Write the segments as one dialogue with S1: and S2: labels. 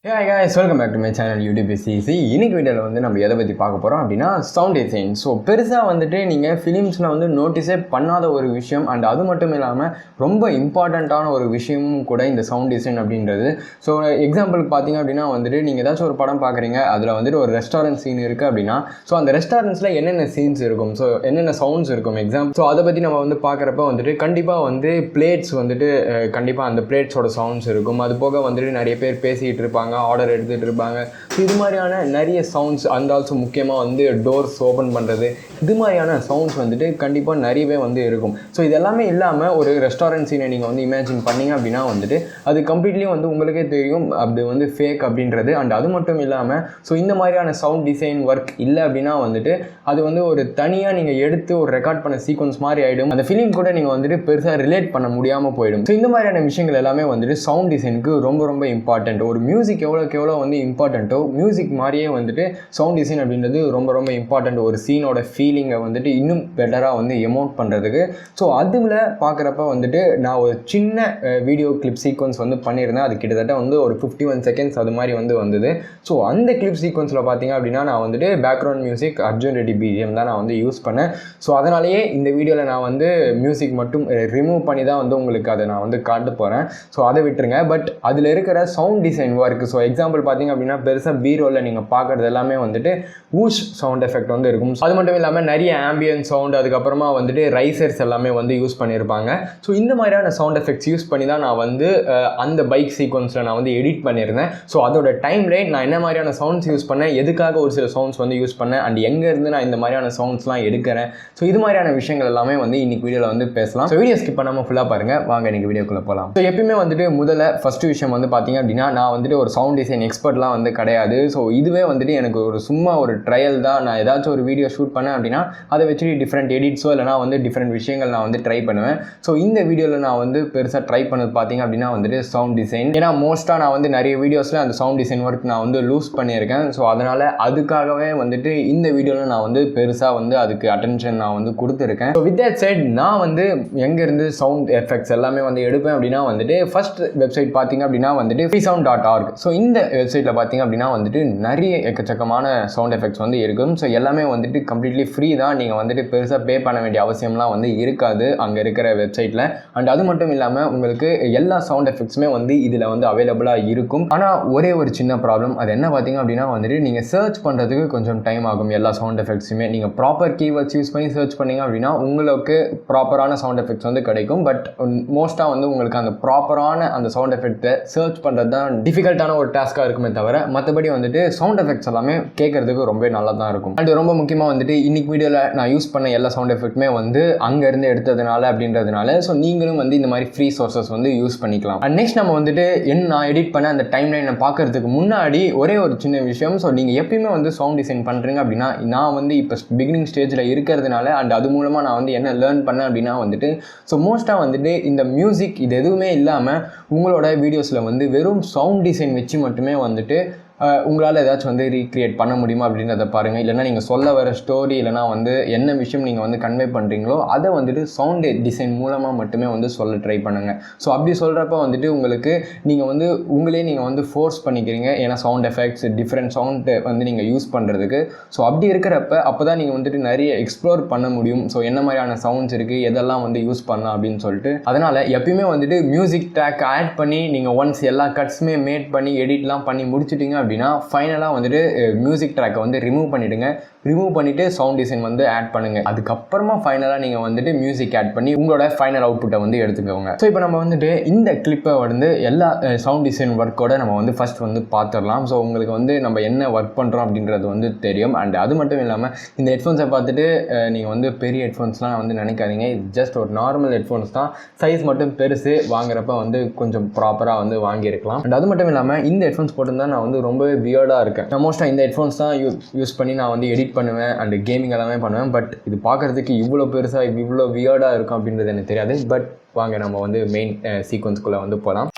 S1: Hey guys, welcome back to my channel YouTube CC. இன்னைக்கு வீடியோவில் வந்து நம்ம எதை பற்றி பார்க்க போகிறோம் அப்படின்னா சவுண்ட் டிசைன். ஸோ பெருசாக வந்துட்டு நீங்கள் ஃபிலிம்ஸில் வந்து நோட்டீஸே பண்ணாத ஒரு விஷயம் அண்ட் அது மட்டும் இல்லாமல் ரொம்ப இம்பார்ட்டண்ட்டான ஒரு விஷயமும் கூட இந்த சவுண்ட் டிசைன் அப்படின்றது. ஸோ எக்ஸாம்பிளுக்கு பார்த்தீங்க அப்படின்னா வந்துட்டு நீங்கள் ஏதாச்சும் ஒரு படம் பார்க்குறீங்க, அதில் வந்துட்டு ஒரு ரெஸ்டாரண்ட் சீன் இருக்குது அப்படின்னா ஸோ அந்த ரெஸ்டாரண்ட்ஸில் என்னென்ன சீன்ஸ் இருக்கும், ஸோ என்னென்ன சவுண்ட்ஸ் இருக்கும் எக்ஸாம்பிள். ஸோ அதை பற்றி நம்ம வந்து பார்க்குறப்ப வந்துட்டு கண்டிப்பாக வந்து பிளேட்ஸ் வந்துட்டு கண்டிப்பாக அந்த பிளேட்ஸோட சவுண்ட்ஸ் இருக்கும். அது போக வந்துட்டு நிறைய பேர் பேசிகிட்டு இருப்பாங்க, ஆர்டர் எடுத்துகிட்டு இருப்பாங்க. ஸோ இது மாதிரியான நிறைய சவுண்ட்ஸ் அண்ட் ஆல்சோ முக்கியமாக வந்து டோர்ஸ் ஓப்பன் பண்ணுறது, இது மாதிரியான சவுண்ட்ஸ் வந்துட்டு கண்டிப்பாக நிறையவே வந்து இருக்கும். ஸோ இது எல்லாமே இல்லாமல் ஒரு ரெஸ்டாரண்ட் சீனை நீங்கள் வந்து இமேஜின் பண்ணிங்க அப்படின்னா வந்துட்டு அது கம்ப்ளீட்லி வந்து உங்களுக்கே தெரியும் அது வந்து ஃபேக் அப்படின்றது. அண்ட் அது மட்டும் இல்லாமல் ஸோ இந்த மாதிரியான சவுண்ட் டிசைன் ஒர்க் இல்லை அப்படின்னா வந்துட்டு அது வந்து ஒரு தனியாக நீங்கள் எடுத்து ஒரு ரெக்கார்ட் பண்ண சீக்வன்ஸ் மாதிரி ஆகிடும். அந்த ஃபிலிம் கூட நீங்கள் வந்துட்டு பெருசாக ரிலேட் பண்ண முடியாமல் போயிடும். ஸோ இந்த மாதிரியான விஷயங்கள் எல்லாமே வந்துட்டு சவுண்ட் டிசைனுக்கு ரொம்ப ரொம்ப இம்பார்ட்டன்ட். ஒரு மியூசிக் எவ்வளோக்கு எவ்வளோ வந்து இம்பார்ட்டண்ட்டோ மியூசிக் மாதிரியே வந்துட்டு சவுண்ட் டிசைன் அப்படின்றது ரொம்ப ரொம்ப இம்பார்ட்டண்ட். ஒரு சீனோட ஃபீலிங்கை வந்துட்டு இன்னும் பெட்டராக வந்து எமோட் பண்ணுறதுக்கு. ஸோ அதில் பார்க்குறப்ப வந்துட்டு நான் ஒரு சின்ன வீடியோ கிளிப் சீக்வன்ஸ் வந்து பண்ணியிருந்தேன். அது கிட்டத்தட்ட வந்து ஒரு 51 செகண்ட்ஸ் அது மாதிரி வந்து வந்தது. ஸோ அந்த கிளிப் சீக்வன்ஸில் பார்த்தீங்க அப்படின்னா நான் வந்துட்டு background music Arjun Reddy BGM தான் நான் வந்து யூஸ் பண்ணேன். ஸோ அதனாலேயே இந்த வீடியோவில் நான் வந்து மியூசிக் மட்டும் ரிமூவ் பண்ணி தான் வந்து உங்களுக்கு அதை நான் வந்து காட்ட போகிறேன். ஸோ அதை விட்டுருங்க. பட் அதில் இருக்கிற sound design work, so example பார்த்தீங்க அப்படின்னா பெருசாக பீரோவில் நீங்கள் பார்க்குறது எல்லாமே வந்துட்டு ஊஷ் சவுண்ட் எஃபெக்ட் வந்து இருக்கும். அது மட்டும் இல்லாமல் நிறைய ஆம்பியன் சவுண்ட், அதுக்கப்புறமா வந்துட்டு ரைசர்ஸ் எல்லாமே வந்து யூஸ் பண்ணியிருப்பாங்க. ஸோ இந்த மாதிரியான சவுண்ட் எஃபெக்ட்ஸ் யூஸ் பண்ணி தான் நான் வந்து அந்த பைக் சீக்வன்ஸில் நான் வந்து எடிட் பண்ணியிருந்தேன். ஸோ அதோட டைம் லைன், நான் என்ன மாதிரியான சவுண்ட்ஸ் யூஸ் பண்ணேன், எதுக்காக ஒரு சில சவுண்ட்ஸ் வந்து யூஸ் பண்ணேன், அண்ட் எங்கேருந்து நான் இந்த மாதிரியான சவுண்ட்ஸ்லாம் எடுக்கிறேன், ஸோ இது மாதிரியான விஷயங்கள் எல்லாமே வந்து இன்னைக்கு வீடியோவில் வந்து பேசலாம். ஸோ வீடியோ ஸ்கிப் பண்ணாமல் ஃபுல்லாக பாருங்கள். வாங்க இன்னைக்கு வீடியோக்குள்ளே போகலாம். ஸோ எப்பயுமே வந்துட்டு முதல்ல ஃபஸ்ட்டு விஷயம் வந்து பார்த்தீங்க அப்படின்னா நான் வந்துட்டு ஒரு சவுண்ட் டிசைன் எக்ஸ்பர்ட்லாம் வந்து கிடையாது. ஸோ இதுவே வந்துட்டு எனக்கு ஒரு சும்மா ஒரு ட்ரையல் தான். நான் ஏதாச்சும் ஒரு வீடியோ ஷூட் பண்ணேன் அப்படின்னா அதை வச்சு டிஃப்ரெண்ட் எடிட்ஸோ இல்லைனா வந்து டிஃப்ரெண்ட் விஷயங்கள் நான் வந்து ட்ரை பண்ணுவேன். ஸோ இந்த வீடியோவில் நான் வந்து பெருசாக ட்ரை பண்ணது பார்த்தீங்க அப்படின்னா வந்துட்டு சவுண்ட் டிசைன். ஏன்னா மோஸ்ட்டாக நான் வந்து நிறைய வீடியோஸில் அந்த சவுண்ட் டிசைன் ஒர்க் நான் வந்து லூஸ் பண்ணியிருக்கேன். ஸோ அதனால் அதுக்காகவே வந்துட்டு இந்த வீடியோவில் நான் வந்து பெருசாக வந்து அதுக்கு அட்டென்ஷன் நான் வந்து கொடுத்துருக்கேன். ஸோ வித் தட் சைட் நான் வந்து எங்கேருந்து சவுண்ட் எஃபெக்ட்ஸ் எல்லாமே வந்து எடுப்பேன் அப்படின்னா வந்துட்டு ஃபர்ஸ்ட் வெப்சைட் பார்த்தீங்க அப்படின்னா வந்துட்டு freesound.org. ஸோ இந்த வெப்சைட்டில் பார்த்தீங்க அப்படின்னா வந்துட்டு நிறைய எக்கச்சக்கமான சவுண்ட் எஃபெக்ட்ஸ் வந்து இருக்கும். ஸோ எல்லாமே வந்துட்டு கம்ப்ளீட்லி ஃப்ரீ தான். நீங்கள் வந்துட்டு பெருசாக பே பண்ண வேண்டிய அவசியம்லாம் வந்து இருக்காது அங்கே இருக்கிற வெப்சைட்டில். அண்ட் அது மட்டும் இல்லாமல் உங்களுக்கு எல்லா சவுண்ட் எஃபெக்ட்ஸுமே வந்து இதில் வந்து அவைலபிளாக இருக்கும். ஆனால் ஒரே ஒரு சின்ன ப்ராப்ளம், அது என்ன பார்த்தீங்க அப்படின்னா வந்துட்டு நீங்கள் சர்ச் பண்ணுறதுக்கு கொஞ்சம் டைம் ஆகும். எல்லா சவுண்ட் எஃபெக்ட்ஸுமே நீங்கள் ப்ராப்பர் கீவேர்ட்ஸ் யூஸ் பண்ணி சர்ச் பண்ணிங்க அப்படின்னா உங்களுக்கு ப்ராப்பரான சவுண்ட் எஃபெக்ட்ஸ் வந்து கிடைக்கும். பட் மோஸ்ட்டாக வந்து உங்களுக்கு அந்த ப்ராப்பரான அந்த சவுண்ட் எஃபெக்ட்டை சர்ச் பண்ணுறது தான் டிஃபிகல்ட்டான ஒரு டாஸ்க்காக இருக்குமே தவிர மற்றபடி வந்துட்டு சவுண்ட் எஃபெக்ட்ஸ் எல்லாமே கேட்கறதுக்கு ரொம்ப நல்லா தான் இருக்கும். அண்ட் ரொம்ப முக்கியமாக வந்துட்டு இன்னைக்கு வீடியோவில் நான் யூஸ் பண்ண எல்லா சவுண்ட் எஃபெக்ட்டுமே வந்து அங்கேருந்து எடுத்ததுனால அப்படின்றதுனால ஸோ நீங்களும் வந்து இந்த மாதிரி ஃப்ரீ சோர்சஸ் வந்து யூஸ் பண்ணிக்கலாம். அண்ட் நெக்ஸ்ட் நம்ம வந்துட்டு நான் எடிட் பண்ண அந்த டைம் லைனை பார்க்கறதுக்கு முன்னாடி ஒரே ஒரு சின்ன விஷயம். ஸோ நீங்கள் எப்பயுமே வந்து சவுண்ட் டிசைன் பண்ணுறீங்க அப்படின்னா நான் வந்து இப்போ பிகினிங் ஸ்டேஜில் இருக்கிறதுனால அண்ட் அது மூலமாக நான் வந்து என்ன லேர்ன் பண்ணேன் அப்படின்னா வந்துட்டு ஸோ மோஸ்ட்டாக வந்துட்டு இந்த மியூசிக் இது எதுவுமே இல்லாமல் உங்களோட வீடியோஸில் வந்து வெறும் சவுண்ட் டிசைன் வச்சு மட்டுமே வந்துட்டு உங்களால் ஏதாச்சும் வந்து ரீக்ரியேட் பண்ண முடியுமா அப்படின்றத பாருங்கள். இல்லைனா நீங்கள் சொல்ல வர ஸ்டோரி இல்லைனா வந்து என்ன விஷயம் நீங்கள் வந்து கன்வே பண்ணுறீங்களோ அதை வந்துட்டு சவுண்ட் டிசைன் மூலமாக மட்டுமே வந்து சொல்ல ட்ரை பண்ணுங்கள். ஸோ அப்படி சொல்கிறப்ப வந்துட்டு உங்களுக்கு நீங்கள் வந்து நீங்கள் வந்து ஃபோர்ஸ் பண்ணிக்கிறீங்க. ஏன்னா சவுண்ட் எஃபெக்ட்ஸ் டிஃப்ரெண்ட் சவுண்ட் வந்து நீங்கள் யூஸ் பண்ணுறதுக்கு. ஸோ அப்படி இருக்கிறப்ப அப்போ தான் நீங்கள் வந்துட்டு நிறைய எக்ஸ்ப்ளோர் பண்ண முடியும். ஸோ என்ன மாதிரியான சவுண்ட்ஸ் இருக்குது, எதெல்லாம் வந்து யூஸ் பண்ணலாம் அப்படின்னு சொல்லிட்டு. அதனால் எப்பயுமே வந்துட்டு மியூசிக் ட்ராக் ஆட் பண்ணி நீங்கள் ஒன்ஸ் எல்லா கட்ஸுமே மேட் பண்ணி எடிட்லாம் பண்ணி முடிச்சிட்டிங்க அப்படின்னா ஃபைனலாக வந்துட்டு மியூசிக் ட்ராக்கை வந்து ரிமூவ் பண்ணிவிடுங்க. ரிமூவ் பண்ணிவிட்டு சவுண்ட் டிசைன் வந்து ஆட் பண்ணுங்கள். அதுக்கப்புறமா ஃபைனலாக நீங்கள் வந்துட்டு மியூசிக் ஆட் பண்ணி உங்களோட ஃபைனல் அவுட்புட்டை வந்து எடுத்துக்கோங்க. ஸோ இப்போ நம்ம வந்துட்டு இந்த கிளிப்பை வந்து எல்லா சவுண்ட் டிசைன் ஒர்க்கோட நம்ம வந்து ஃபஸ்ட் வந்து பார்த்துடலாம். ஸோ உங்களுக்கு வந்து நம்ம என்ன ஒர்க் பண்ணுறோம் அப்படின்றது வந்து தெரியும். அண்ட் அது மட்டும் இல்லாமல் இந்த ஹெட்ஃபோன்ஸை பார்த்துட்டு நீங்கள் வந்து பெரிய ஹெட்ஃபோன்ஸ்லாம் வந்து நினைக்காதீங்க. இது ஜஸ்ட் ஒரு நார்மல் ஹெட்ஃபோன்ஸ் தான். சைஸ் மட்டும் பெருசு, வாங்குறப்ப வந்து கொஞ்சம் ப்ராப்பராக வந்து வாங்கியிருக்கலாம். அண்ட் அது மட்டும் இல்லாமல் இந்த ஹெட்ஃபோன்ஸ் போட்டுருந்தா நான் வந்து ரொம்பவே வியர்டாக இருக்கேன். நான் மோஸ்ட்டாக இந்த ஹெட்ஃபோன்ஸ் தான் யூஸ் பண்ணி நான் வந்து எடிட் பண்ணுவேன் அண்ட் கேமிங் எல்லாமே பண்ணுவேன். பட் இது பார்க்குறதுக்கு இவ்வளோ பெருசாக இவ்வளோ வியர்டாக இருக்கும் அப்படின்றது எனக்கு தெரியாது. பட் வாங்க நம்ம வந்து மெயின் சீக்வன்ஸ்குள்ளே வந்து போகலாம்.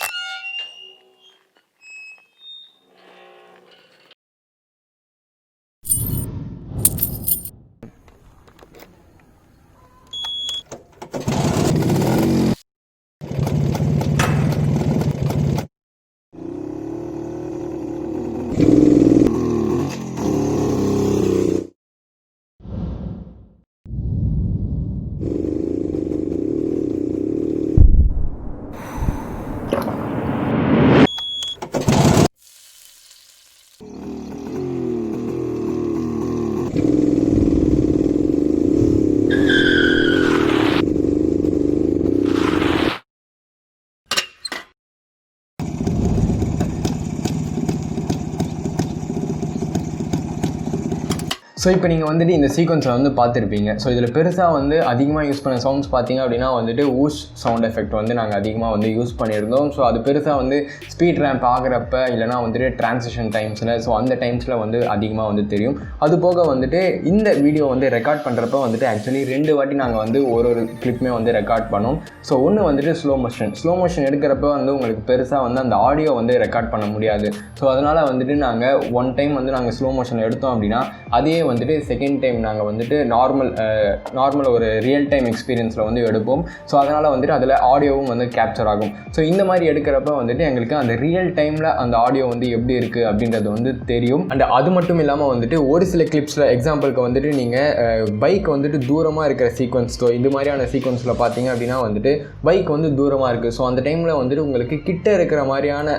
S1: ஸோ இப்போ நீங்கள் வந்துட்டு இந்த சீக்வன்ஸில் வந்து பார்த்துருப்பீங்க. ஸோ இதில் பெருசாக வந்து அதிகமாக யூஸ் பண்ண சவுண்ட்ஸ் பார்த்தீங்க அப்படின்னா வந்துட்டு ஊஷ் சவுண்ட் எஃபெக்ட் வந்து நாங்கள் அதிகமாக வந்து யூஸ் பண்ணியிருந்தோம். ஸோ அது பெருசாக வந்து ஸ்பீட் ரேம்ப் ஆகிறப்ப இல்லைனா வந்துட்டு டிரான்சிஷன் டைம்ஸில் ஸோ அந்த டைம்ஸில் வந்து அதிகமாக வந்து தெரியும். அது போக வந்துட்டு இந்த வீடியோ வந்து ரெக்கார்ட் பண்ணுறப்ப வந்துட்டு ஆக்சுவலி 2 வாட்டி நாங்கள் வந்து ஒரு கிளிப்புமே வந்து ரெக்கார்ட் பண்ணோம். ஸோ ஒன்று வந்துட்டு ஸ்லோ மோஷன் எடுக்கிறப்ப வந்து உங்களுக்கு பெருசாக வந்து அந்த ஆடியோ வந்து ரெக்கார்ட் பண்ண முடியாது. ஸோ அதனால் வந்துட்டு நாங்கள் ஒன் டைம் வந்து நாங்கள் ஸ்லோ மோஷன் எடுத்தோம் அப்படின்னா அதே வந்துட்டு செகண்ட் டைம் நாங்கள் வந்துட்டு நார்மல் ஒரு ரியல் டைம் எக்ஸ்பீரியன்ஸில் வந்து எடுப்போம். ஸோ அதனால் வந்துட்டு அதில் ஆடியோவும் வந்து கேப்சர் ஆகும். ஸோ இந்த மாதிரி எடுக்கிறப்ப வந்துட்டு எங்களுக்கு அந்த ரியல் டைமில் அந்த ஆடியோ வந்து எப்படி இருக்குது அப்படின்றது வந்து தெரியும். அண்ட் அது மட்டும் இல்லாமல் வந்துட்டு ஒரு சில கிளிப்ஸில் எக்ஸாம்பிளுக்கு வந்துட்டு நீங்கள் பைக் வந்துட்டு தூரமாக இருக்கிற சீக்வன்ஸ், ஸோ இது மாதிரியான சீக்வன்ஸில் பார்த்தீங்க அப்படின்னா வந்துட்டு பைக் வந்து தூரமாக இருக்குது. ஸோ அந்த டைமில் வந்துட்டு உங்களுக்கு கிட்ட இருக்கிற மாதிரியான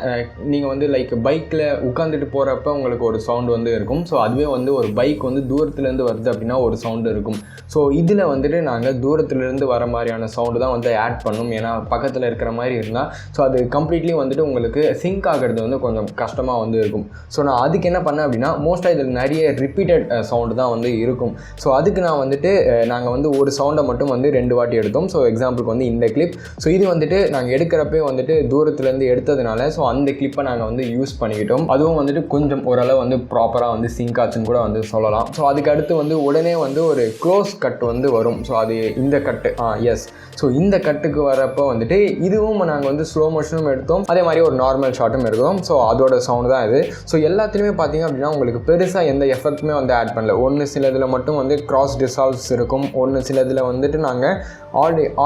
S1: நீங்கள் வந்து லைக் பைக்கில் உட்காந்துட்டு போகிறப்ப உங்களுக்கு ஒரு சவுண்டு வந்து இருக்கும். ஸோ அதுவே வந்து ஒரு பைக் வந்து தூரத்துலேருந்து வருது அப்படின்னா ஒரு சவுண்டு இருக்கும். ஸோ இதில் வந்துட்டு நாங்கள் தூரத்துலேருந்து வர மாதிரியான சவுண்டு தான் வந்து ஆட் பண்ணணும். ஏன்னா பக்கத்தில் இருக்கிற மாதிரி இருந்தால் ஸோ அது கம்ப்ளீட்லி வந்துட்டு உங்களுக்கு சிங்க் ஆகிறது வந்து கொஞ்சம் கஷ்டமாக வந்து இருக்கும். ஸோ நான் அதுக்கு என்ன பண்ணேன் அப்படின்னா மோஸ்ட்டாக இதில் நிறைய ரிப்பீட்டட் சவுண்டு தான் வந்து இருக்கும். ஸோ அதுக்கு நான் வந்துட்டு நாங்கள் வந்து ஒரு சவுண்டை மட்டும் வந்து 2 வாட்டி எடுத்தோம். ஸோ எக்ஸாம்பிளுக்கு வந்து இந்த கிளிப், ஸோ இது வந்துட்டு நாங்கள் எடுக்கிறப்பே வந்துட்டு தூரத்துலேருந்து எடுத்ததுனால ஸோ அந்த கிளிப்பை நாங்கள் வந்து யூஸ் பண்ணிக்கிட்டோம். அதுவும் வந்துட்டு கொஞ்சம் ஓரளவு வந்து ப்ராப்பராக வந்து சிங்க் ஆச்சுன்னு கூட வந்து சொல்லலாம். ஸோ அதுக்கு அடுத்து வந்து உடனே வந்து ஒரு க்ளோஸ் கட் வந்து வரும். ஸோ அது இந்த கட்டு எஸ். ஸோ இந்த கட்டுக்கு வரப்போ வந்துட்டு இதுவும் நாங்கள் வந்து ஸ்லோ மோஷனும் எடுத்தோம், அதே மாதிரி ஒரு நார்மல் ஷாட்டும் எடுத்தோம். ஸோ அதோட சவுண்டு தான் இது. ஸோ எல்லாத்துலேயுமே பார்த்தீங்க அப்படின்னா உங்களுக்கு பெருசாக எந்த எஃபெக்ட்டுமே வந்து ஆட் பண்ணல. ஒன்று சிலதில் மட்டும் வந்து கிராஸ் டிசால்வ்ஸ் இருக்கும், ஒன்று சிலதில் வந்துட்டு நாங்கள்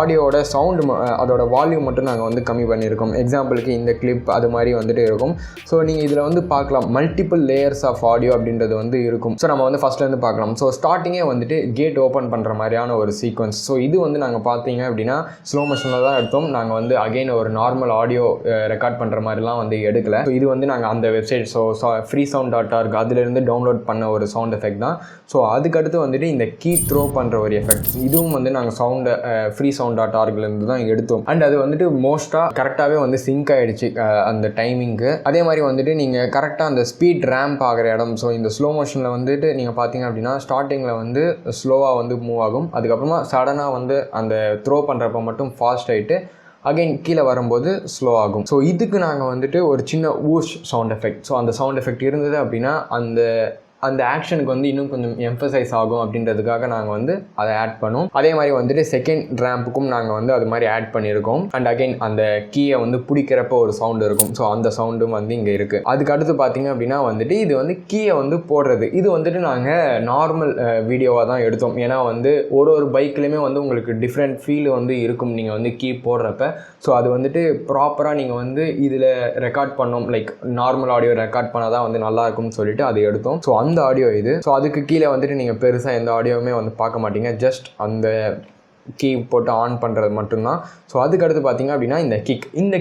S1: ஆடியோட சவுண்டு அதோட வால்யூம் மட்டும் நாங்கள் வந்து கம்மி பண்ணியிருக்கோம். எக்ஸாம்பிளுக்கு இந்த கிளிப் அது மாதிரி வந்துட்டு இருக்கும். ஸோ நீங்கள் இதில் வந்து பார்க்கலாம் மல்டிபிள் லேயர்ஸ் ஆஃப் ஆடியோ அப்படின்றது வந்து இருக்கும். ஸோ நம்ம வந்து ஃபஸ்ட்லேருந்து பார்க்கலாம். ஸோ ஸ்டார்டிங்கே வந்துட்டு கேட் ஓப்பன் பண்ணுற மாதிரியான ஒரு சீக்வன்ஸ். ஸோ இது வந்து நாங்கள் பார்த்தீங்க அப்படின்னா ஸ்லோ மோஷனில் தான் எடுத்தோம். நாங்கள் வந்து அகெயின் ஒரு நார்மல் ஆடியோ ரெக்கார்ட் பண்ணுற மாதிரிலாம் வந்து எடுக்கல. ஸோ இது வந்து நாங்கள் அந்த வெப்சைட் freesound.org அதிலிருந்து டவுன்லோட் பண்ண ஒரு சவுண்ட் எஃபெக்ட் தான். ஸோ அதுக்கடுத்து வந்துட்டு இந்த கீ த்ரோ பண்ணுற ஒரு எஃபெக்ட், இதுவும் வந்து நாங்கள் சவுண்டை freesound.orgலேருந்து தான் எடுத்தோம். அண்ட் அது வந்துட்டு மோஸ்ட்டாக கரெக்டாகவே வந்து சிங்க் ஆகிடுச்சு அந்த டைமிங்க்கு. அதே மாதிரி வந்துட்டு நீங்கள் கரெக்டாக அந்த ஸ்பீட் ரேம்ப் ஆகிற இடம், ஸோ இந்த ஸ்லோ மோஷனில் வந்துட்டு நீங்கள் பார்த்தீங்க அப்படின்னா ஸ்டார்டிங்கில் வந்து ஸ்லோவாக வந்து மூவ் ஆகும், அதுக்கப்புறமா சடனாக வந்து அந்த த்ரோ பண்ணுறப்ப மட்டும் ஃபாஸ்ட் ஆகிட்டு அகைன் கீழே வரும்போது ஸ்லோ ஆகும். ஸோ இதுக்கு நாங்கள் வந்துட்டு ஒரு சின்ன ஊஷ் சவுண்ட் எஃபெக்ட், ஸோ அந்த சவுண்ட் எஃபெக்ட் இருந்தது அப்படின்னா அந்த ஆக்ஷனுக்கு வந்து இன்னும் கொஞ்சம் எம்ஃபசைஸ் ஆகும் அப்படின்றதுக்காக நாங்கள் வந்து அதை ஆட் பண்ணோம். அதே மாதிரி வந்துட்டு செகண்ட் ரேம்புக்கும் நாங்கள் வந்து அது மாதிரி ஆட் பண்ணியிருக்கோம். அண்ட் அகைன் அந்த கீயை வந்து பிடிக்கிறப்ப ஒரு சவுண்டு இருக்கும். ஸோ அந்த சவுண்டும் வந்து இங்கே இருக்குது. அதுக்கு அடுத்து பார்த்தீங்க அப்படின்னா வந்துட்டு இது வந்து கீயை வந்து போடுறது, இது வந்துட்டு நாங்கள் நார்மல் வீடியோவாக தான் எடுத்தோம். ஏன்னா வந்து ஒரு பைக்லேயுமே வந்து உங்களுக்கு டிஃப்ரெண்ட் ஃபீல் வந்து இருக்கும் நீங்கள் வந்து கீ போடுறப்ப. ஸோ அது வந்துட்டு ப்ராப்பராக நீங்கள் வந்து இதில் ரெக்கார்ட் பண்ணோம், லைக் நார்மல் ஆடியோ ரெக்கார்ட் பண்ணால் தான் வந்து நல்லாயிருக்கும்னு சொல்லிட்டு அது எடுத்தோம். ஸோ அந்த ஆடியோ இது. ஸோ அதுக்கு கீழே வந்துட்டு நீங்கள் பெருசாக எந்த ஆடியோவுமே வந்து பார்க்க மாட்டீங்க, ஜஸ்ட் அந்த கீ போட்டு ஆன் பண்ணுறது மட்டும்தான். ஸோ அதுக்கடுத்து பார்த்தீங்க அப்படின்னா இந்த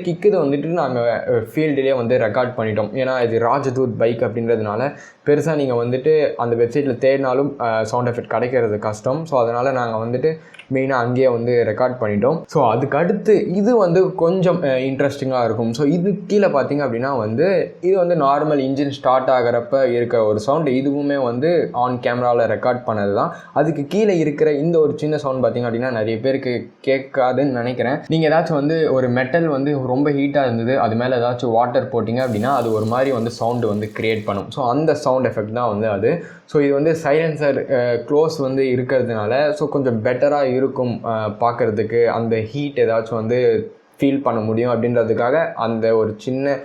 S1: கிக் இது வந்துட்டு நாங்கள் ஃபீல்டுலேயே வந்து ரெக்கார்ட் பண்ணிட்டோம். ஏன்னா இது ராஜதூத் பைக் அப்படின்றதுனால பெருசாக நீங்கள் வந்துட்டு அந்த வெப்சைட்டில் தேடினாலும் சவுண்ட் எஃபெக்ட் கிடைக்கிறது கஷ்டம். ஸோ அதனால் நாங்கள் வந்துட்டு மெயினாக அங்கேயே வந்து ரெக்கார்ட் பண்ணிட்டோம். ஸோ அதுக்கு அடுத்து இது வந்து கொஞ்சம் இன்ட்ரெஸ்டிங்காக இருக்கும். ஸோ இது கீழே பார்த்தீங்க அப்படின்னா வந்து இது வந்து நார்மல் இன்ஜின் ஸ்டார்ட் ஆகிறப்ப இருக்க ஒரு சவுண்டு, இதுவுமே வந்து ஆன் கேமராவில் ரெக்கார்ட் பண்ணது தான். அதுக்கு கீழே இருக்கிற இந்த ஒரு சின்ன சவுண்ட் பார்த்தீங்க அப்படின்னா நிறைய பேருக்கு கேட்காதுன்னு நினைக்கிறேன். நீங்கள் ஏதாச்சும் வந்து ஒரு மெட்டல் வந்து ரொம்ப ஹீட்டாக இருந்தது, அது மேலே ஏதாச்சும் வாட்டர் போட்டிங்க அப்படின்னா அது ஒரு மாதிரி வந்து சவுண்டு வந்து க்ரியேட் பண்ணும். ஸோ அந்த சவுண்ட் எஃபெக்ட் தான் வந்து அது. ஸோ இது வந்து சைலன்சர் க்ளோஸ் வந்து இருக்கிறதுனால ஸோ கொஞ்சம் பெட்டராக இருக்கும் பார்க்குறதுக்கு, அந்த ஹீட் ஏதாச்சும் வந்து ஃபீல் பண்ண முடியும் அப்படின்றதுக்காக அந்த ஒரு சின்ன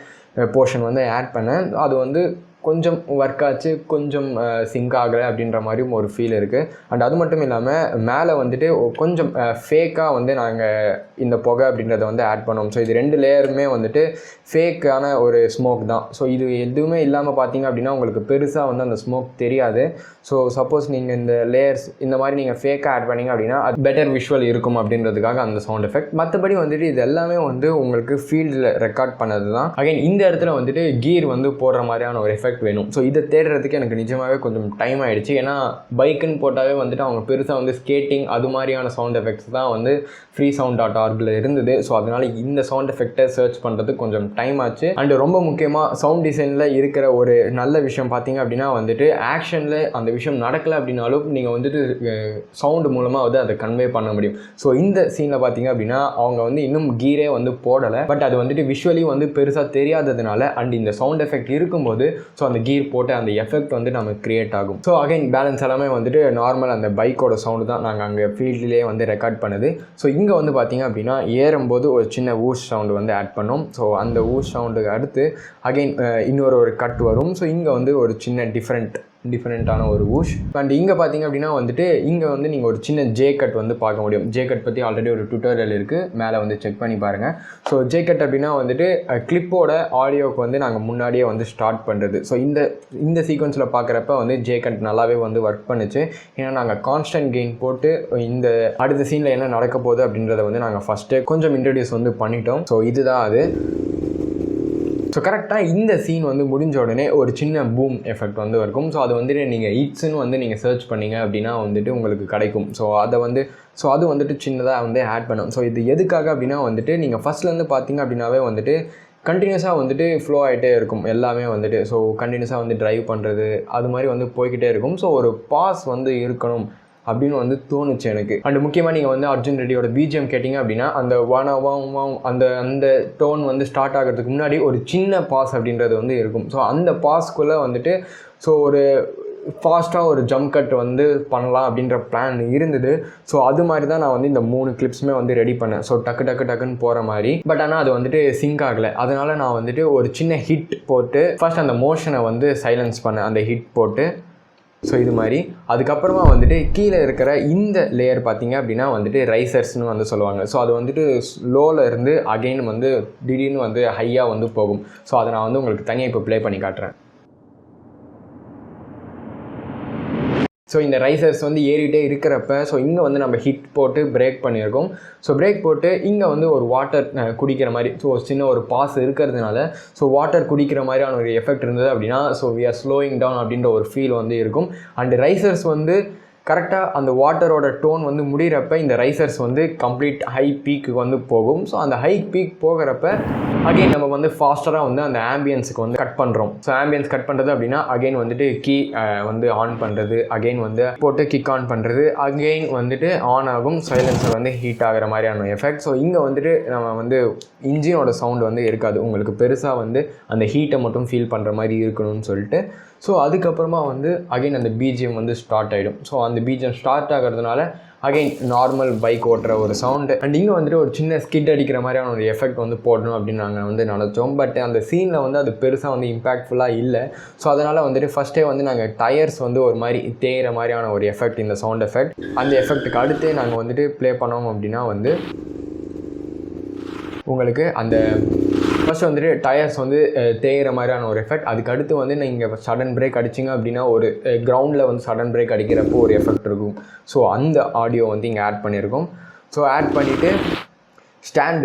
S1: போர்ஷன் வந்து ஆட் பண்ணேன். அது வந்து கொஞ்சம் ஒர்க் ஆச்சு, கொஞ்சம் சிங்க் ஆகலை அப்படின்ற மாதிரியும் ஒரு ஃபீல் இருக்குது. அண்ட் அது மட்டும் இல்லாமல் மேலே வந்துட்டு கொஞ்சம் ஃபேக்காக வந்து நாங்கள் இந்த புகை அப்படின்றத வந்து ஆட் பண்ணோம். ஸோ இது 2 லேயருமே வந்துட்டு ஃபேக்கான ஒரு ஸ்மோக் தான். ஸோ இது எதுவுமே இல்லாமல் பார்த்தீங்க அப்படின்னா உங்களுக்கு பெருசாக வந்து அந்த ஸ்மோக் தெரியாது. ஸோ சப்போஸ் நீங்கள் இந்த லேயர்ஸ் இந்த மாதிரி நீங்கள் ஃபேக்காக ஆட் பண்ணிங்க அப்படின்னா அது பெட்டர் விஷுவல் இருக்கும் அப்படின்றதுக்காக அந்த சவுண்ட் எஃபெக்ட். மற்றபடி வந்துட்டு இது எல்லாமே வந்து உங்களுக்கு ஃபீல்டில் ரெக்கார்ட் பண்ணது தான். அகைன் இந்த இடத்துல வந்துட்டு கீர் வந்து போடுற மாதிரியான ஒரு எஃபெக்ட் எஃபெக்ட் வேணும். ஸோ இதை தேடுறதுக்கு எனக்கு நிஜமாகவே கொஞ்சம் டைம் ஆகிடுச்சு. ஏன்னா பைக்குன்னு போட்டாவே வந்துட்டு அவங்க பெருசாக வந்து ஸ்கேட்டிங் அது மாதிரியான சவுண்ட் எஃபெக்ட்ஸ் தான் வந்து freesound.orgல இருந்தது. ஸோ அதனால் இந்த சவுண்ட் எஃபெக்டை சர்ச் பண்ணுறதுக்கு கொஞ்சம் டைம் ஆச்சு. அண்டு ரொம்ப முக்கியமாக சவுண்ட் டிசைனில் இருக்கிற ஒரு நல்ல விஷயம் பார்த்தீங்க அப்படின்னா வந்துட்டு ஆக்ஷனில் அந்த விஷயம் நடக்கலை அப்படின்னாலும் நீங்கள் வந்துட்டு சவுண்டு மூலமாக வந்து அதை கன்வே பண்ண முடியும். ஸோ இந்த சீனில் பார்த்தீங்க அப்படின்னா அவங்க வந்து இன்னும் கீரே வந்து போடலை, பட் அது வந்துட்டு விஷுவலி வந்து பெருசாக தெரியாததுனால அண்ட் இந்த சவுண்ட் எஃபெக்ட் இருக்கும்போது ஸோ அந்த கீர் போட்டு அந்த எஃபெக்ட் வந்து நமக்கு கிரியேட் ஆகும். ஸோ அகைன் பேலன்ஸ் எல்லாமே வந்துட்டு நார்மல் அந்த பைக்கோட சவுண்டு தான் நாங்கள் அங்கே ஃபீல்ட்லேயே வந்து ரெக்கார்ட் பண்ணுது. ஸோ இங்கே வந்து பார்த்தீங்க அப்படின்னா ஏறும்போது ஒரு சின்ன ஊஷ் சவுண்டு வந்து ஆட் பண்ணோம். ஸோ அந்த ஊஷ் சவுண்டுக்கு அடுத்து அகைன் இன்னொரு கட் வரும். ஸோ இங்கே வந்து ஒரு சின்ன டிஃப்ரெண்ட்டான ஒரு ஊஷ். அண்ட் இங்கே பார்த்தீங்க அப்படின்னா வந்துட்டு இங்கே வந்து நீங்கள் ஒரு சின்ன ஜே கட் வந்து பார்க்க முடியும். ஜே கட் பற்றி ஆல்ரெடி ஒரு டுட்டோரியல் இருக்குது, மேலே வந்து செக் பண்ணி பாருங்கள். ஸோ ஜே கட் அப்படின்னா வந்துட்டு கிளிப்போட ஆடியோவுக்கு வந்து நாங்கள் முன்னாடியே வந்து ஸ்டார்ட் பண்ணுறது. ஸோ இந்த சீக்வன்ஸில் பார்க்குறப்ப வந்து ஜே கட் நல்லாவே வந்து ஒர்க் பண்ணுச்சு. ஏன்னா நாங்கள் கான்ஸ்டன்ட் கெயின் போட்டு இந்த அடுத்த சீனில் என்ன நடக்க போகுது அப்படின்றத வந்து நாங்கள் ஃபஸ்ட்டு கொஞ்சம் இன்ட்ரடியூஸ் வந்து பண்ணிட்டோம். ஸோ இதுதான் அது. ஸோ கரெக்டாக இந்த சீன் வந்து முடிஞ்ச உடனே ஒரு சின்ன பூம் எஃபெக்ட் வந்து இருக்கும். ஸோ அது வந்துட்டு நீங்கள் இட்ஸ்ன்னு வந்து நீங்கள் சர்ச் பண்ணிங்க அப்படின்னா வந்துட்டு உங்களுக்கு கிடைக்கும். ஸோ அது வந்துட்டு சின்னதாக வந்து ஆட் பண்ணும். ஸோ இது எதுக்காக அப்படின்னா வந்துட்டு நீங்கள் ஃபஸ்ட்லேருந்து பார்த்தீங்க அப்படின்னாவே வந்துட்டு கண்டினியூஸாக வந்துட்டு ஃப்ளோ ஆகிட்டே இருக்கும் எல்லாமே வந்துட்டு. ஸோ கண்டினியூஸாக வந்து ட்ரைவ் பண்ணுறது அது மாதிரி வந்து போய்கிட்டே இருக்கும். ஸோ ஒரு பாஸ் வந்து இருக்கணும் அப்படின்னு வந்து தோணுச்சு எனக்கு. அண்ட் முக்கியமாக நீங்கள் வந்து அர்ஜுன் ரெட்டியோட பிஜிஎம் கேட்டிங்க அப்படின்னா அந்த அந்த டோன் வந்து ஸ்டார்ட் ஆகிறதுக்கு முன்னாடி ஒரு சின்ன பாஸ் அப்படின்றது வந்து இருக்கும். ஸோ அந்த பாஸ்க்குள்ளே வந்துட்டு ஸோ ஒரு ஃபாஸ்ட்டாக ஒரு ஜம்ப் கட் வந்து பண்ணலாம் அப்படின்ற பிளான் இருந்தது. ஸோ அது மாதிரி தான் நான் வந்து இந்த 3 கிளிப்ஸுமே வந்து ரெடி பண்ணேன். ஸோ டக்குன்னு போகிற மாதிரி. பட் ஆனால் அது வந்துட்டு சிங்க் ஆகலை. அதனால் நான் வந்துட்டு ஒரு சின்ன ஹிட் போட்டு ஃபர்ஸ்ட் அந்த மோஷனை வந்து சைலன்ஸ் பண்ணேன், அந்த ஹிட் போட்டு. ஸோ இது மாதிரி அதுக்கப்புறமா வந்துட்டு கீழே இருக்கிற இந்த லேயர் பார்த்தீங்க அப்படின்னா வந்துட்டு ரைசர்ஸ்னு வந்து சொல்லுவாங்க. ஸோ அது வந்துட்டு லோவில் இருந்து அகெயின் வந்து திடீர்னு வந்து ஹையாக வந்து போகும். ஸோ அதை நான் வந்து உங்களுக்கு தனியாக இப்போ ப்ளே பண்ணி காட்டுறேன். ஸோ இந்த ரைசர்ஸ் வந்து ஏறிட்டே இருக்கிறப்ப ஸோ இங்கே வந்து நம்ம ஹிட் போட்டு பிரேக் பண்ணியிருக்கோம். ஸோ பிரேக் போட்டு இங்கே வந்து ஒரு வாட்டர் குடிக்கிற மாதிரி ஸோ சின்ன ஒரு பாஸ் இருக்கிறதுனால ஸோ வாட்டர் குடிக்கிற மாதிரியான ஒரு எஃபெக்ட் இருந்தது அப்படின்னா so we are slowing down அப்படின்ற ஒரு ஃபீல் வந்து இருக்கும். அண்ட் ரைசர்ஸ் வந்து கரெக்டாக அந்த வாட்டரோட டோன் வந்து முடிகிறப்ப இந்த ரைசர்ஸ் வந்து கம்ப்ளீட் ஹை பீக்கு வந்து போகும். ஸோ அந்த ஹை பீக் போகிறப்ப அகெயின் நம்ம வந்து ஃபாஸ்டராக வந்து அந்த ஆம்பியன்ஸுக்கு வந்து கட் பண்ணுறோம். ஸோ ஆம்பியன்ஸ் கட் பண்ணுறது அப்படின்னா அகெயின் வந்துட்டு கீ வந்து ஆன் பண்ணுறது, அகெயின் வந்து போட்டு கிக் ஆன் பண்ணுறது, அகெயின் வந்துட்டு ஆன் ஆகும், சைலன்ஸர் வந்து ஹீட் ஆகிற மாதிரியான எஃபெக்ட். ஸோ இங்கே வந்துட்டு நம்ம வந்து இன்ஜினோட சவுண்டு வந்து இருக்காது, உங்களுக்கு பெருசாக வந்து அந்த ஹீட்டை மட்டும் ஃபீல் பண்ணுற மாதிரி இருக்கணும்னு சொல்லிட்டு. ஸோ அதுக்கப்புறமா வந்து அகெயின் அந்த பிஜிஎம் வந்து ஸ்டார்ட் ஆகிடும். ஸோ அந்த பிஜிஎம் ஸ்டார்ட் ஆகிறதுனால அகெயின் நார்மல் பைக் ஓட்டுற ஒரு சவுண்டு. அண்ட் இங்கே வந்துட்டு ஒரு சின்ன ஸ்கிட் அடிக்கிற மாதிரியான ஒரு எஃபெக்ட் வந்து போடணும் அப்படின்னு நாங்கள் வந்து நினச்சோம். பட் அந்த சீனில் வந்து அது பெருசாக வந்து இம்பேக்ட்ஃபுல்லாக இல்லை. ஸோ அதனால் வந்துட்டு ஃபஸ்ட்டே வந்து நாங்கள் டயர்ஸ் வந்து ஒரு மாதிரி தேயிற மாதிரியான ஒரு எஃபெக்ட், இந்த சவுண்ட் எஃபெக்ட், அந்த எஃபெக்ட்டுக்கு அடுத்தே நாங்கள் வந்துட்டு ப்ளே பண்ணோம் அப்படின்னா வந்து உங்களுக்கு அந்த ஃபஸ்ட் வந்துட்டு டயர்ஸ் வந்து தேயிற மாதிரியான ஒரு எஃபெக்ட். அதுக்கு அடுத்து வந்து நீங்கள் சடன் பிரேக் அடிச்சிங்க அப்படின்னா ஒரு கிரவுண்டில் வந்து சடன் பிரேக் அடிக்கிறப்போ ஒரு எஃபெக்ட் இருக்கும். ஸோ அந்த ஆடியோ வந்து இங்கே ஆட் பண்ணியிருக்கோம். ஸோ ஆட் பண்ணிவிட்டு ஸ்டாண்ட்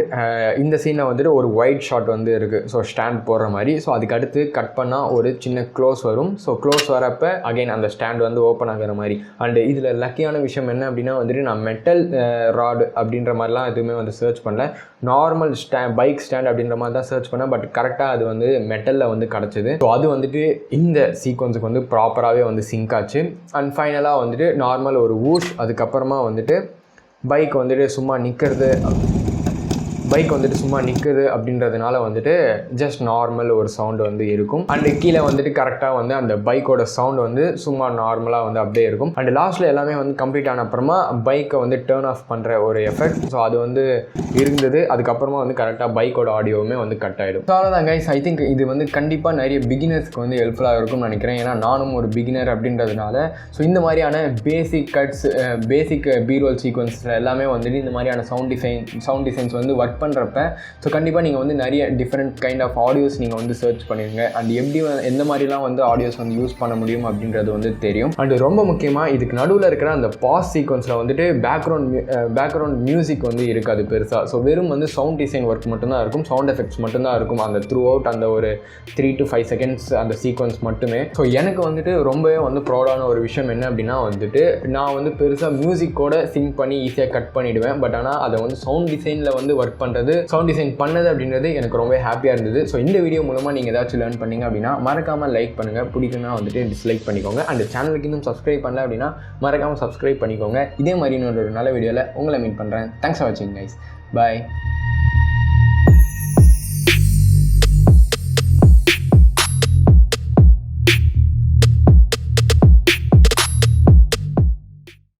S1: இந்த சீனில் வந்துட்டு ஒரு ஒயிட் ஷாட் வந்து இருக்குது. ஸோ ஸ்டாண்ட் போடுற மாதிரி. ஸோ அதுக்கு அடுத்து கட் பண்ணால் ஒரு சின்ன க்ளோஸ் வரும். ஸோ க்ளோஸ் வரப்போ அகைன் அந்த ஸ்டாண்ட் வந்து ஓப்பன் ஆகிற மாதிரி. அண்டு இதில் லக்கியான விஷயம் என்ன அப்படின்னா வந்துட்டு நான் மெட்டல் ராடு அப்படின்ற மாதிரிலாம் எதுவுமே வந்து சர்ச் பண்ணல, நார்மல் பைக் ஸ்டாண்ட் அப்படின்ற மாதிரி தான் சர்ச் பண்ணேன். பட் கரெக்டாக அது வந்து மெட்டலில் வந்து கிடச்சிது. ஸோ அது வந்துட்டு இந்த சீக்வன்ஸுக்கு வந்து ப்ராப்பராகவே வந்து சிங்க் ஆச்சு. அண்ட் ஃபைனலாக வந்துட்டு நார்மல் ஒரு வூஷ், அதுக்கப்புறமா வந்துட்டு பைக் வந்துட்டு சும்மா நிற்குது அப்படின்றதுனால வந்துட்டு ஜஸ்ட் நார்மல் ஒரு சவுண்டு வந்து இருக்கும். அண்டு கீழே வந்துட்டு கரெக்டாக வந்து அந்த பைக்கோட சவுண்டு வந்து சும்மா நார்மலாக வந்து அப்படியே இருக்கும். அண்டு லாஸ்ட்டில் எல்லாமே வந்து கம்ப்ளீட் ஆன அப்புறமா பைக்கை வந்து டேர்ன் ஆஃப் பண்ணுற ஒரு எஃபெக்ட் ஸோ அது வந்து இருந்தது. அதுக்கப்புறமா வந்து கரெக்டாக பைக்கோட ஆடியோவுமே வந்து கட் ஆகிடும். ஸோ அவ்வளோதான் கைஸ். ஐ திங்க் இது வந்து கண்டிப்பாக நிறைய பிகினர்ஸ்க்கு வந்து ஹெல்ப்ஃபுல்லாக இருக்கும்னு நினைக்கிறேன். ஏன்னா நானும் ஒரு பிகினர் அப்படின்றதுனால ஸோ இந்த மாதிரியான பேசிக் கட்ஸ், பேசிக் பீரோல் சீக்வன்ஸில் எல்லாமே வந்துட்டு இந்த மாதிரியான சவுண்ட் டிசைன்ஸ் வந்து ஒர்க் பண்ணுறப்ப ஸோ கண்டிப்பாக நீங்கள் வந்து நிறைய டிஃப்ரெண்ட் கைண்ட் ஆஃப் ஆடியோஸ் நீங்கள் வந்து சர்ச் பண்ணிடுங்க அண்ட் எப்படி எந்த மாதிரிலாம் வந்து ஆடியோஸ் வந்து யூஸ் பண்ண முடியும் அப்படின்றது வந்து தெரியும். அண்ட் ரொம்ப முக்கியமாக இதுக்கு நடுவில் இருக்கிற அந்த பாஸ் சீக்வன்ஸில் வந்துட்டு பேக்ரவுண்ட் மியூசிக் வந்து இருக்காது பெருசாக. ஸோ வெறும் வந்து சவுண்ட் டிசைன் ஒர்க் மட்டும்தான் இருக்கும், சவுண்ட் எஃபெக்ட்ஸ் மட்டும்தான் இருக்கும் அந்த த்ரூ அவுட் அந்த ஒரு 3 to 5 seconds அந்த சீக்வன்ஸ் மட்டுமே. ஸோ எனக்கு வந்துட்டு ரொம்பவே வந்து ப்ரௌடான ஒரு விஷயம் என்ன அப்படின்னா வந்துட்டு நான் வந்து பெருசாக மியூசிக்கோட சிங்க் பண்ணி ஈஸியாக கட் பண்ணிவிடுவேன். பட் ஆனால் அதை வந்து சவுண்ட் டிசைனில் வந்து ஒர்க் பண்ணுறது, சவுண்ட் டிசைன் பண்ணது அப்படின்றது எனக்கு ரொம்ப ஹாப்பியாக இருந்தது. ஸோ இந்த வீடியோ மூலமாக நீங்கள் ஏதாச்சும் லேர்ன் பண்ணீங்க அப்படின்னா மறக்காமல் லைக் பண்ணுங்கள், பிடிக்குன்னா வந்துட்டு டிஸ்லைக் பண்ணிக்கோங்க. அந்த சேனலுக்கு இன்னும் சப்ஸ்கிரைப் பண்ணல அப்படின்னா மறக்காமல் சப்ஸ்கிரைப் பண்ணிக்கோங்க. இதே மாதிரி இன்னொரு நல்ல வீடியோவில் உங்களை மீட் பண்ணுறேன். தேங்க்ஸ் ஃபார் வாட்சிங் கைஸ். பாய்.